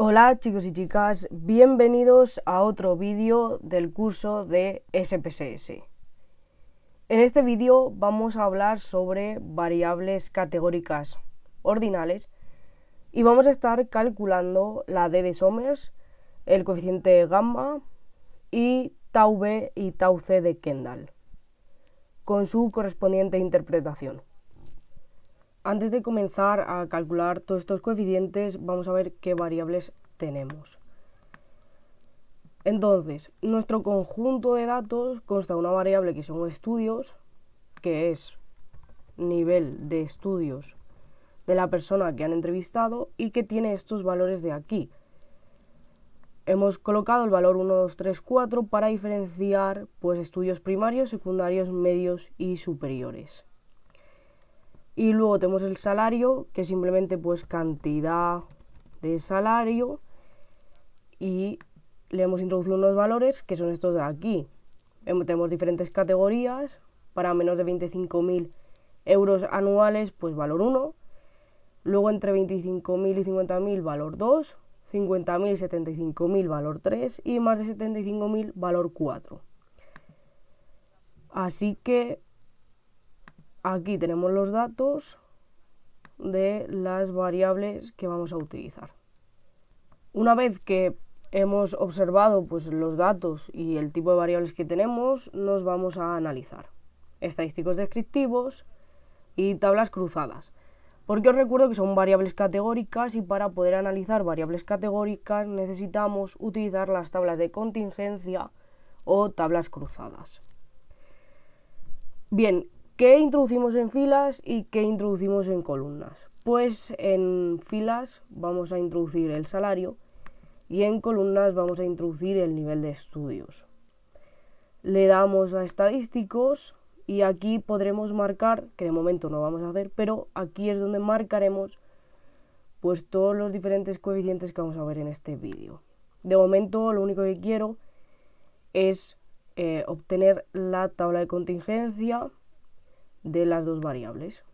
Hola chicos y chicas, bienvenidos a otro vídeo del curso de SPSS. En este vídeo vamos a hablar sobre variables categóricas ordinales y vamos a estar calculando la D de Somers, el coeficiente gamma y tau B y tau C de Kendall, con su correspondiente interpretación. Antes de comenzar a calcular todos estos coeficientes, vamos a ver qué variables tenemos. Entonces, nuestro conjunto de datos consta de una variable que son estudios, que es nivel de estudios de la persona que han entrevistado y que tiene estos valores de aquí. Hemos colocado el valor 1, 2, 3, 4 para diferenciar pues, estudios primarios, secundarios, medios y superiores. Y luego tenemos el salario, que es simplemente pues cantidad de salario, y le hemos introducido unos valores que son estos de aquí. Tenemos diferentes categorías. Para menos de 25.000 euros anuales, pues valor 1. Luego entre 25.000 y 50.000, valor 2. 50.000 y 75.000, valor 3. Y más de 75.000, valor 4. Así que aquí tenemos los datos de las variables que vamos a utilizar. Una vez que hemos observado pues, los datos y el tipo de variables que tenemos, nos vamos a analizar estadísticos descriptivos y tablas cruzadas. Porque os recuerdo que son variables categóricas y para poder analizar variables categóricas necesitamos utilizar las tablas de contingencia o tablas cruzadas. Bien, ¿qué introducimos en filas y qué introducimos en columnas? Pues en filas vamos a introducir el salario y en columnas vamos a introducir el nivel de estudios. Le damos a estadísticos y aquí podremos marcar, que de momento no vamos a hacer, pero aquí es donde marcaremos pues todos los diferentes coeficientes que vamos a ver en este vídeo. De momento lo único que quiero es obtener la tabla de contingencia de las dos variables.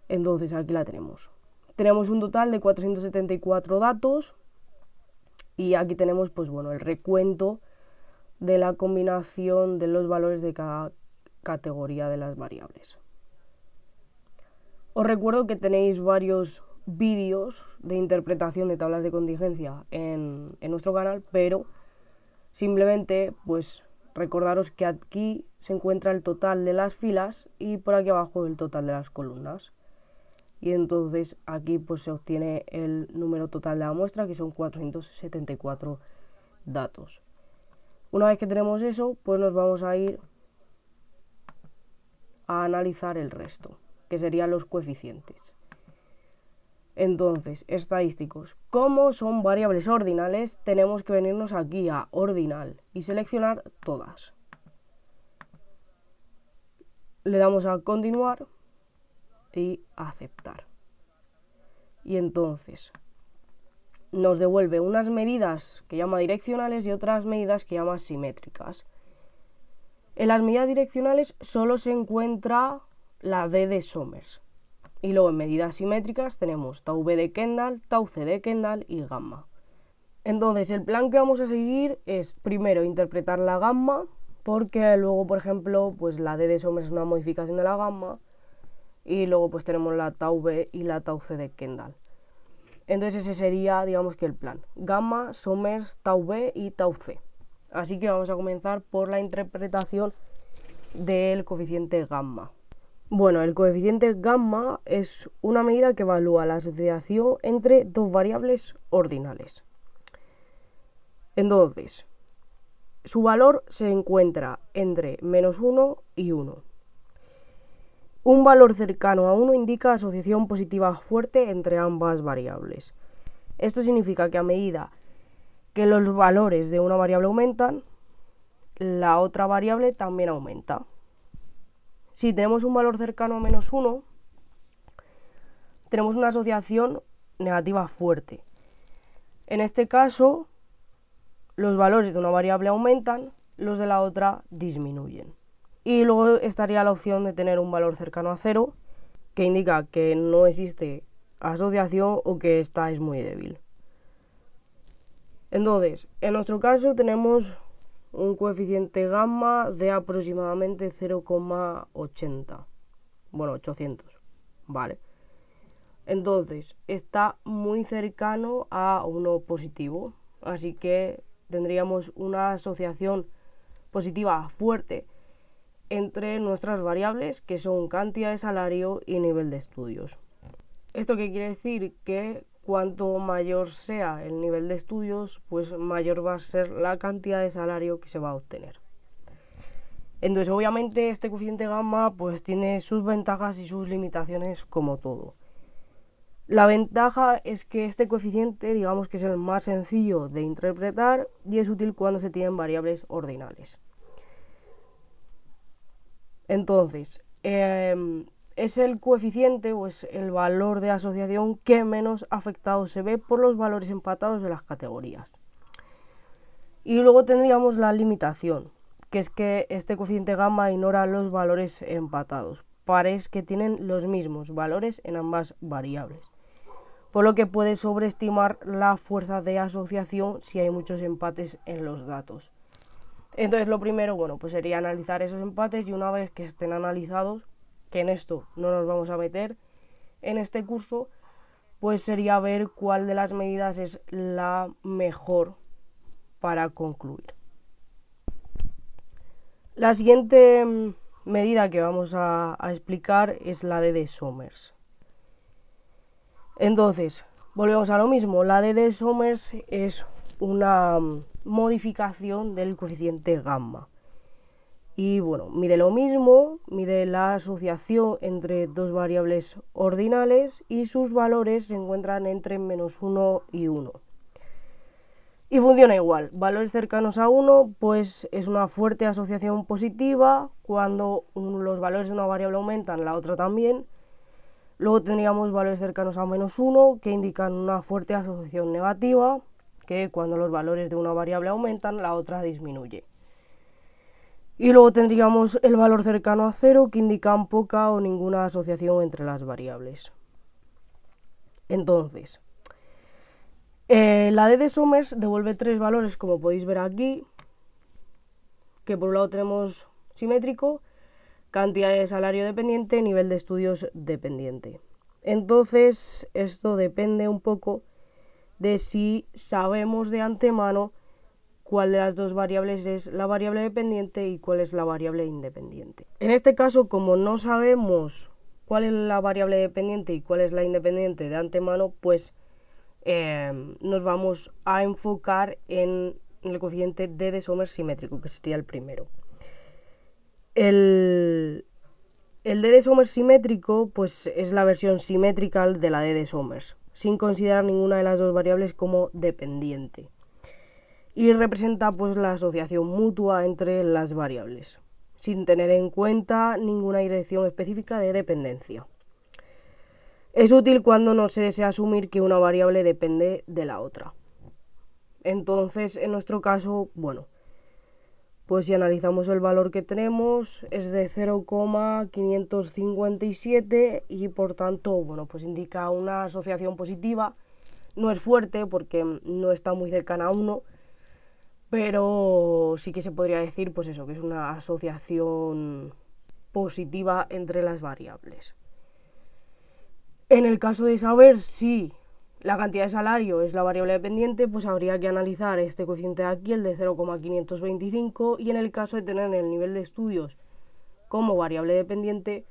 Entonces aquí la tenemos. Tenemos un total de 474 datos y aquí tenemos pues bueno, el recuento de la combinación de los valores de cada categoría de las variables. Os recuerdo que tenéis varios vídeos de interpretación de tablas de contingencia en nuestro canal, pero simplemente pues recordaros que aquí se encuentra el total de las filas y por aquí abajo el total de las columnas. Y entonces aquí pues se obtiene el número total de la muestra, que son 474 datos. Una vez que tenemos eso, pues nos vamos a ir a analizar el resto, que serían los coeficientes. Entonces, estadísticos. Como son variables ordinales, tenemos que venirnos aquí a ordinal y seleccionar todas. Le damos a continuar y aceptar. Y entonces nos devuelve unas medidas que llama direccionales y otras medidas que llama simétricas. En las medidas direccionales solo se encuentra la D de Somers. Y luego en medidas simétricas tenemos tau B de Kendall, tau C de Kendall y gamma. Entonces el plan que vamos a seguir es primero interpretar la gamma, porque luego por ejemplo pues la D de Somers es una modificación de la gamma y luego pues tenemos la tau B y la tau C de Kendall. Entonces ese sería, digamos que el plan. Gamma, Somers, tau B y tau C. Así que vamos a comenzar por la interpretación del coeficiente gamma. Bueno, el coeficiente gamma es una medida que evalúa la asociación entre dos variables ordinales. Entonces, su valor se encuentra entre -1 y 1. Un valor cercano a 1 indica asociación positiva fuerte entre ambas variables. Esto significa que a medida que los valores de una variable aumentan, la otra variable también aumenta. Si tenemos un valor cercano a -1, tenemos una asociación negativa fuerte. En este caso, los valores de una variable aumentan, los de la otra disminuyen. Y luego estaría la opción de tener un valor cercano a 0, que indica que no existe asociación o que esta es muy débil. Entonces, en nuestro caso tenemos un coeficiente gamma de aproximadamente 0,80. Bueno, 800, ¿vale? Entonces, está muy cercano a uno positivo, así que tendríamos una asociación positiva fuerte entre nuestras variables, que son cantidad de salario y nivel de estudios. ¿Esto qué quiere decir? Que cuanto mayor sea el nivel de estudios, pues mayor va a ser la cantidad de salario que se va a obtener. Entonces, obviamente, este coeficiente gamma pues tiene sus ventajas y sus limitaciones como todo. La ventaja es que este coeficiente, digamos que es el más sencillo de interpretar y es útil cuando se tienen variables ordinales. Entonces, es el coeficiente o es el valor de asociación que menos afectado se ve por los valores empatados de las categorías. Y luego tendríamos la limitación, que es que este coeficiente gamma ignora los valores empatados, pares que tienen los mismos valores en ambas variables, por lo que puede sobreestimar la fuerza de asociación si hay muchos empates en los datos. Entonces lo primero, pues sería analizar esos empates y una vez que estén analizados, que en esto no nos vamos a meter en este curso, pues sería ver cuál de las medidas es la mejor para concluir. La siguiente medida que vamos a explicar es la de Somers. Entonces, volvemos a lo mismo, la de Somers es una modificación del coeficiente gamma. Y mide lo mismo, mide la asociación entre dos variables ordinales y sus valores se encuentran entre -1 y 1. Y funciona igual, valores cercanos a 1 pues es una fuerte asociación positiva, cuando los valores de una variable aumentan, la otra también. Luego tendríamos valores cercanos a -1 que indican una fuerte asociación negativa, que cuando los valores de una variable aumentan, la otra disminuye. Y luego tendríamos el valor cercano a 0 que indican poca o ninguna asociación entre las variables. Entonces, la de Somers devuelve tres valores, como podéis ver aquí, que por un lado tenemos simétrico, cantidad de salario dependiente, nivel de estudios dependiente. Entonces, esto depende un poco de si sabemos de antemano cuál de las dos variables es la variable dependiente y cuál es la variable independiente. En este caso, como no sabemos cuál es la variable dependiente y cuál es la independiente de antemano, pues nos vamos a enfocar en el coeficiente de Somers simétrico, que sería el primero. El de Somers simétrico pues es la versión simétrica de la de Somers, sin considerar ninguna de las dos variables como dependiente. Y representa pues la asociación mutua entre las variables, sin tener en cuenta ninguna dirección específica de dependencia. Es útil cuando no se desea asumir que una variable depende de la otra. Entonces, en nuestro caso, pues si analizamos el valor que tenemos es de 0,557 y por tanto, pues indica una asociación positiva. No es fuerte porque no está muy cercana a 1, pero sí que se podría decir pues eso, que es una asociación positiva entre las variables. En el caso de saber si la cantidad de salario es la variable dependiente, pues habría que analizar este coeficiente de aquí, el de 0,525, y en el caso de tener el nivel de estudios como variable dependiente,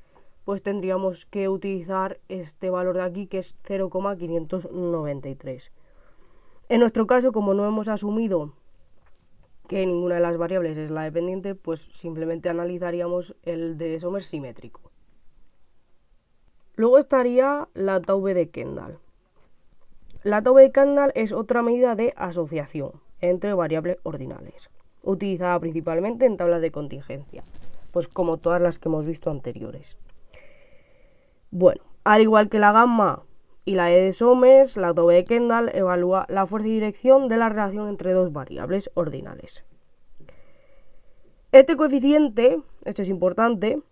pues tendríamos que utilizar este valor de aquí, que es 0,593. En nuestro caso, como no hemos asumido que ninguna de las variables es la dependiente, pues simplemente analizaríamos el de Somers simétrico. Luego estaría la Taube de Kendall. La Taube de Kendall es otra medida de asociación entre variables ordinales, utilizada principalmente en tablas de contingencia, pues como todas las que hemos visto anteriores. Al igual que la gamma y la de Somers, la Taube de Kendall evalúa la fuerza y dirección de la relación entre dos variables ordinales. Este coeficiente, esto es importante,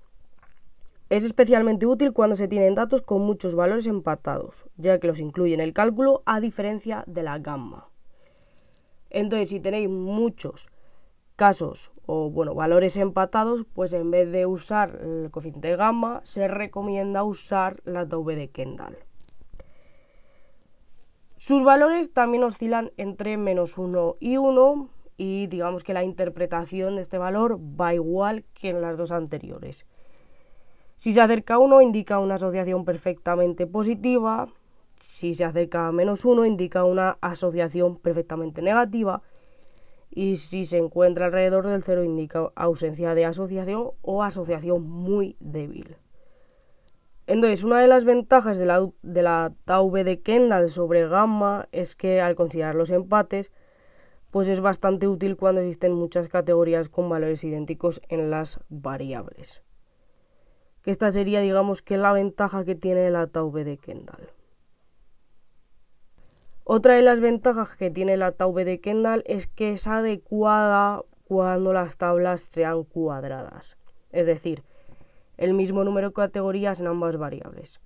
es especialmente útil cuando se tienen datos con muchos valores empatados, ya que los incluye en el cálculo a diferencia de la gamma. Entonces, si tenéis muchos casos o valores empatados, pues en vez de usar el coeficiente de gamma, se recomienda usar la tau b de Kendall. Sus valores también oscilan entre -1 y 1 y digamos que la interpretación de este valor va igual que en las dos anteriores. Si se acerca a 1 indica una asociación perfectamente positiva, si se acerca a -1 indica una asociación perfectamente negativa y si se encuentra alrededor del 0 indica ausencia de asociación o asociación muy débil. Entonces, una de las ventajas de la tau b de Kendall sobre gamma es que al considerar los empates, pues es bastante útil cuando existen muchas categorías con valores idénticos en las variables. Que esta sería, digamos, que la ventaja que tiene la tau b de Kendall. Otra de las ventajas que tiene la tau b de Kendall es que es adecuada cuando las tablas sean cuadradas, es decir, el mismo número de categorías en ambas variables,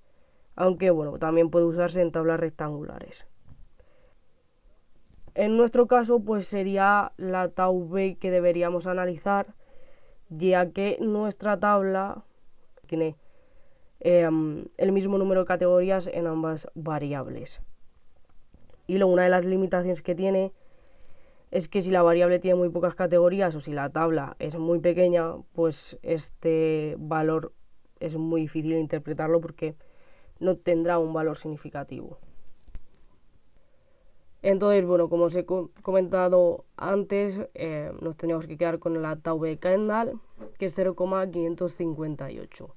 aunque también puede usarse en tablas rectangulares. En nuestro caso, pues sería la tau b que deberíamos analizar, ya que nuestra tabla tiene el mismo número de categorías en ambas variables. Y luego una de las limitaciones que tiene es que si la variable tiene muy pocas categorías o si la tabla es muy pequeña, pues este valor es muy difícil de interpretarlo porque no tendrá un valor significativo. Entonces, como os he comentado antes, nos teníamos que quedar con la tau b de Kendall, que es 0,558,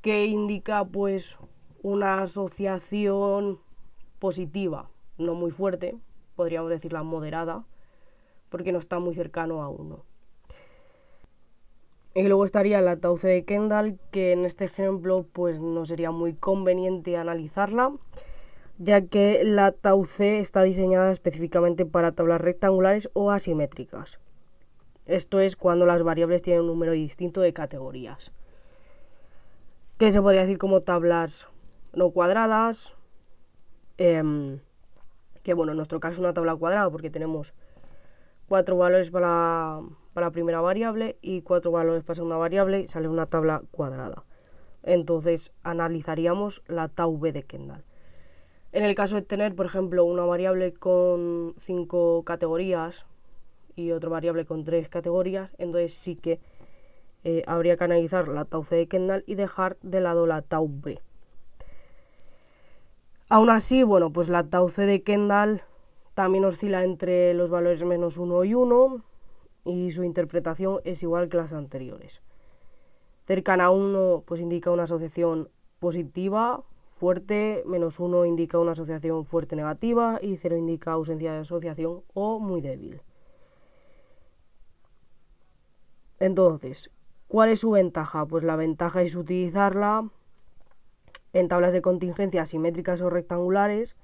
que indica pues una asociación positiva, no muy fuerte, podríamos decirla moderada, porque no está muy cercano a 1. Y luego estaría la tau c de Kendall, que en este ejemplo pues no sería muy conveniente analizarla, ya que la tau c está diseñada específicamente para tablas rectangulares o asimétricas. Esto es cuando las variables tienen un número distinto de categorías, que se podría decir como tablas no cuadradas, que en nuestro caso es una tabla cuadrada porque tenemos 4 valores para la primera variable y 4 valores para la segunda variable y sale una tabla cuadrada. Entonces analizaríamos la tau b de Kendall. En el caso de tener, por ejemplo, una variable con 5 categorías y otra variable con 3 categorías, entonces sí que habría que analizar la tau c de Kendall y dejar de lado la tau b. Aún así, pues la tau c de Kendall también oscila entre los valores -1 y 1 y su interpretación es igual que las anteriores. Cercana a 1 pues indica una asociación positiva fuerte, -1 indica una asociación fuerte negativa y 0 indica ausencia de asociación o muy débil. Entonces, ¿cuál es su ventaja? Pues la ventaja es utilizarla en tablas de contingencia simétricas o rectangulares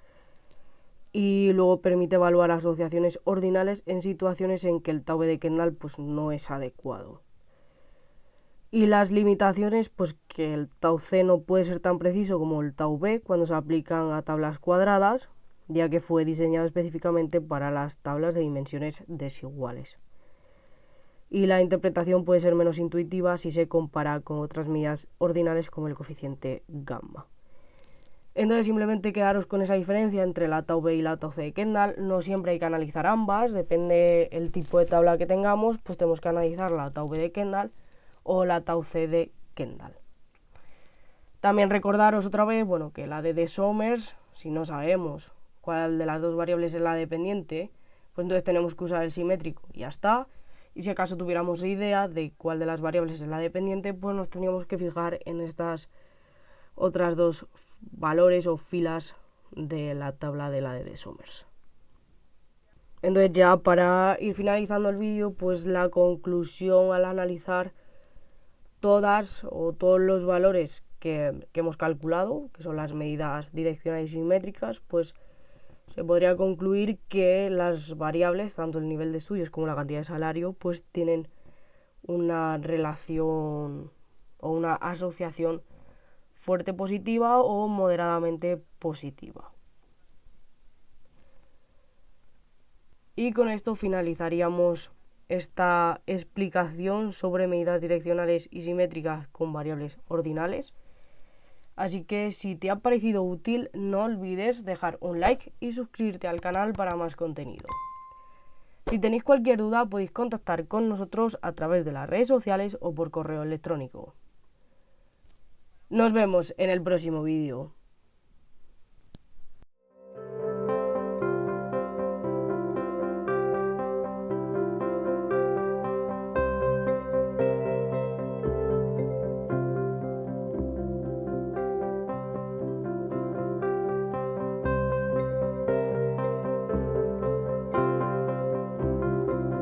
y luego permite evaluar asociaciones ordinales en situaciones en que el tau b de Kendall pues no es adecuado. Y las limitaciones, pues que el tau c no puede ser tan preciso como el tau b cuando se aplican a tablas cuadradas, ya que fue diseñado específicamente para las tablas de dimensiones desiguales. Y la interpretación puede ser menos intuitiva si se compara con otras medidas ordinales como el coeficiente gamma. Entonces simplemente quedaros con esa diferencia entre la tau b y la tau c de Kendall. No siempre hay que analizar ambas, depende el tipo de tabla que tengamos, pues tenemos que analizar la tau b de Kendall o la tau c de Kendall. También recordaros otra vez, que la de Somers, si no sabemos cuál de las dos variables es la dependiente, pues entonces tenemos que usar el simétrico y ya está. Y si acaso tuviéramos idea de cuál de las variables es la dependiente, pues nos teníamos que fijar en estas otras dos valores o filas de la tabla de la de Somers. Entonces ya para ir finalizando el vídeo, pues la conclusión al analizar todas o todos los valores que hemos calculado, que son las medidas direccionales y simétricas, pues se podría concluir que las variables, tanto el nivel de estudios como la cantidad de salario, pues tienen una relación o una asociación fuerte positiva o moderadamente positiva. Y con esto finalizaríamos esta explicación sobre medidas direccionales y simétricas con variables ordinales. Así que si te ha parecido útil, no olvides dejar un like y suscribirte al canal para más contenido. Si tenéis cualquier duda, podéis contactar con nosotros a través de las redes sociales o por correo electrónico. Nos vemos en el próximo vídeo.